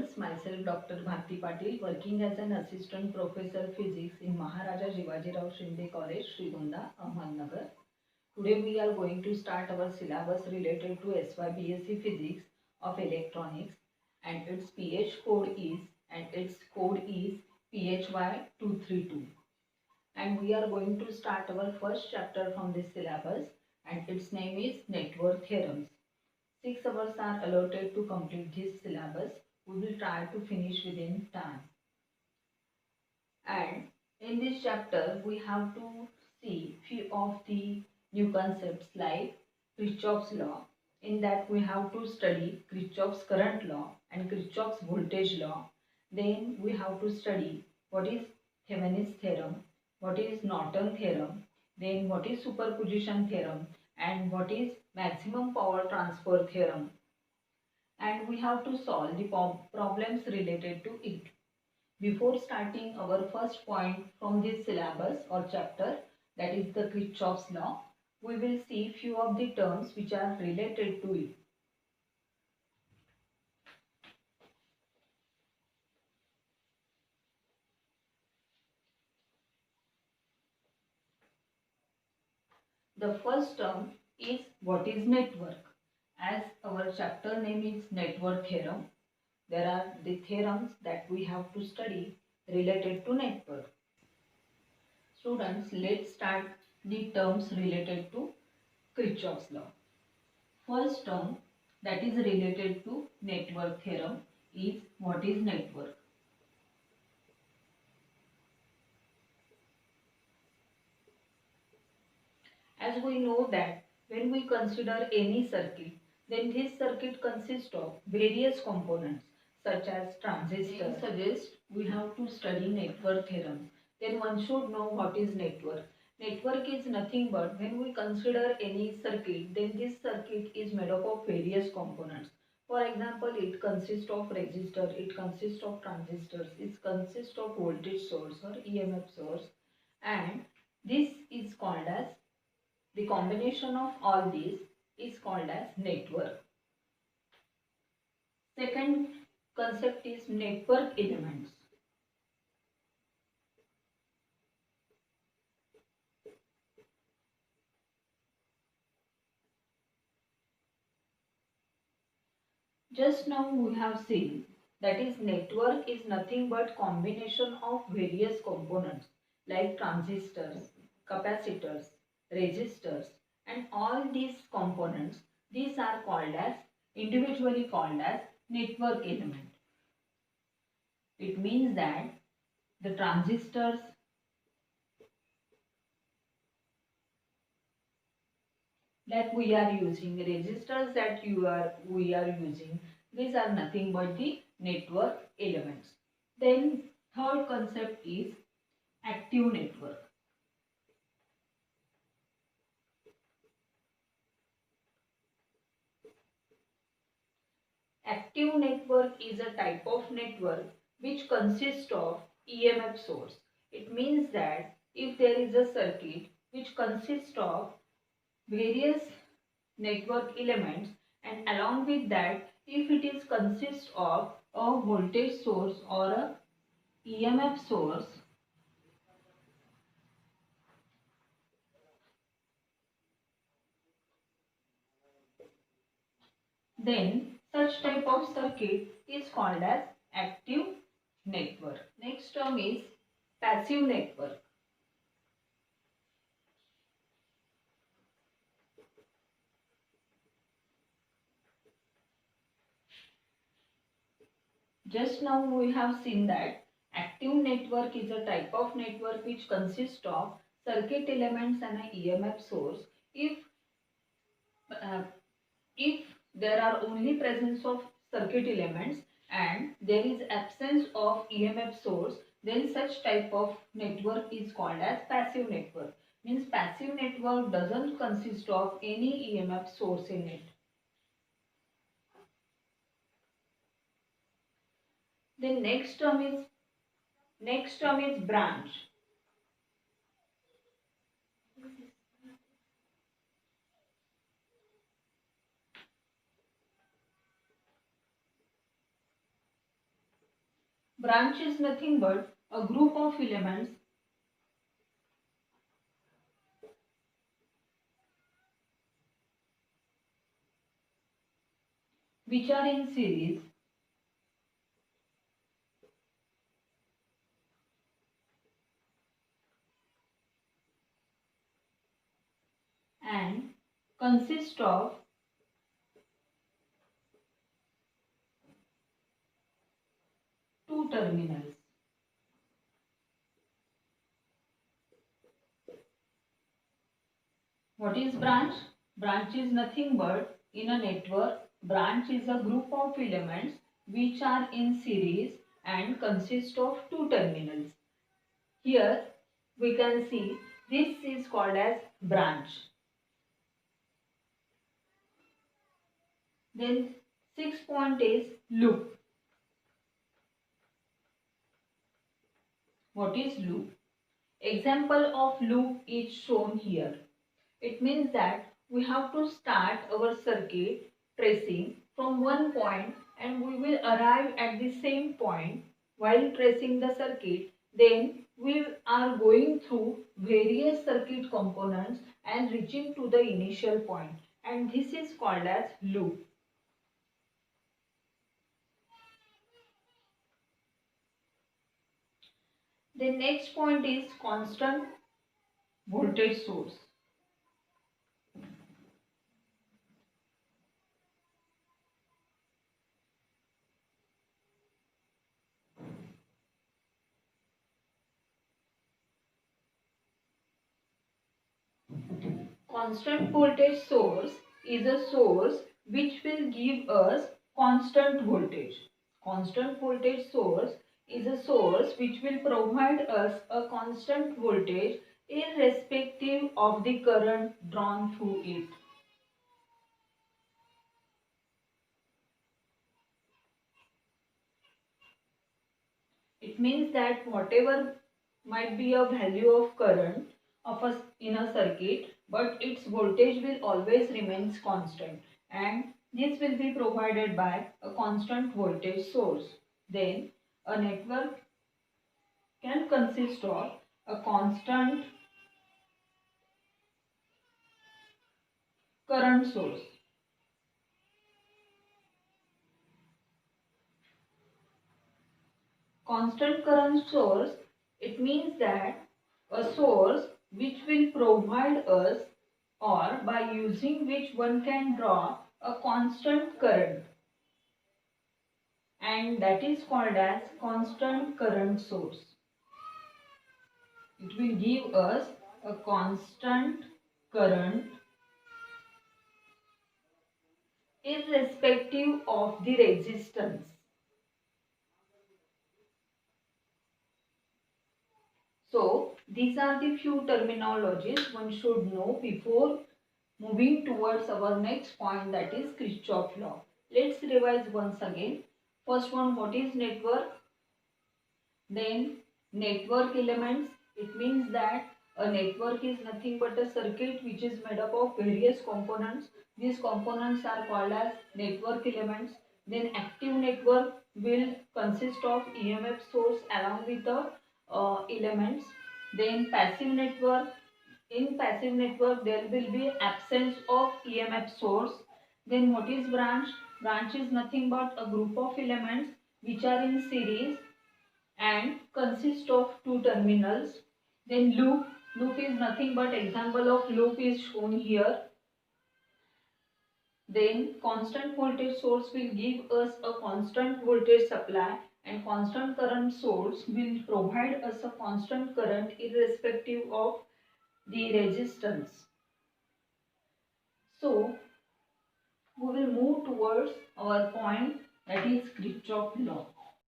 students, myself Dr. Bharti Patil, working as an assistant professor physics in Maharaja Jivajirao Shinde College, Srigonda, Ahmednagar. Today we are going to start our syllabus related to SYBSc Physics of Electronics, and its code is PHY 232. And we are going to start our first chapter from this syllabus, and its name is Network Theorems. 6 hours are allotted to complete this syllabus. We will try to finish within time. And in this chapter, we have to see few of the new concepts like Kirchhoff's law. In that, we have to study Kirchhoff's current law and Kirchhoff's voltage law. Then we have to study what is Thevenin's theorem, what is Norton theorem, then what is superposition theorem, and what is maximum power transfer theorem. And we have to solve the problems related to it. Before starting our first point from this syllabus or chapter, that is the Kirchhoff's law, we will see few of the terms which are related to it. The first term is what is network. As our chapter name is network theorem, there are the theorems that we have to study related to network. Students, let's start the terms related to Kirchhoff's law. First term that is related to network theorem is what is network. As we know that when we consider any circuit, then this circuit consists of various components such as transistors. Suggest we have to study network theorem. Then one should know what is network. Network is nothing but when we consider any circuit, then this circuit is made up of various components. For example, it consists of resistor, it consists of transistors, it consists of voltage source or EMF source, and this is called as the combination of all these is called as network. Second concept is network elements. Just now we have seen that is network is nothing but combination of various components like transistors, capacitors, resistors, and all these components, these are called as individually called as network element. It means that the transistors that we are using, resistors that we are using, these are nothing but the network elements. Then third concept is active network. Active network is a type of network which consists of EMF source. It means that if there is a circuit which consists of various network elements, and along with that if it is consists of a voltage source or a EMF source, then such type of circuit is called as active network. Next term is passive network. Just now we have seen that active network is a type of network which consists of circuit elements and an EMF source. Uh, if there are only presence of circuit elements and there is absence of EMF source, then such type of network is called as passive network. Means passive network doesn't consist of any EMF source in it. The next term is branch. Branch is nothing but a group of elements which are in series and consist of two terminals. What is branch? Branch is nothing but in a network. Branch is a group of elements which are in series and consist of two terminals. Here we can see this is called as branch. Then 6 point is loop. What is loop? Example of loop is shown here. It means that we have to start our circuit tracing from one point and we will arrive at the same point while tracing the circuit. Then we are going through various circuit components and reaching to the initial point, and this is called as loop. The next point is constant voltage source. Constant voltage source is a source which will give us constant voltage. Constant voltage source is a source which will provide us a constant voltage irrespective of the current drawn through it. It means that whatever might be a value of current of a, in a circuit, but its voltage will always remains constant, and this will be provided by a constant voltage source. Then a network can consist of a constant current source. Constant current source, it means that a source which will provide us, or by using which one can draw a constant current, and that is called as constant current source. It will give us a constant current irrespective of the resistance. So these are the few terminologies one should know before moving towards our next point, that is Kirchhoff law. Let's revise once again. First one, what is network? Then network elements. It means that a network is nothing but a circuit which is made up of various components. These components are called as network elements. Then active network will consist of EMF source along with the elements. Then passive network. In passive network there will be absence of EMF source. Then what is branch? Branch is nothing but a group of elements which are in series and consist of two terminals. Then loop. Loop is nothing but example of loop is shown here. Then constant voltage source will give us a constant voltage supply, and constant current source will provide us a constant current irrespective of the resistance. So we will move towards our point, that is Kirchhoff law.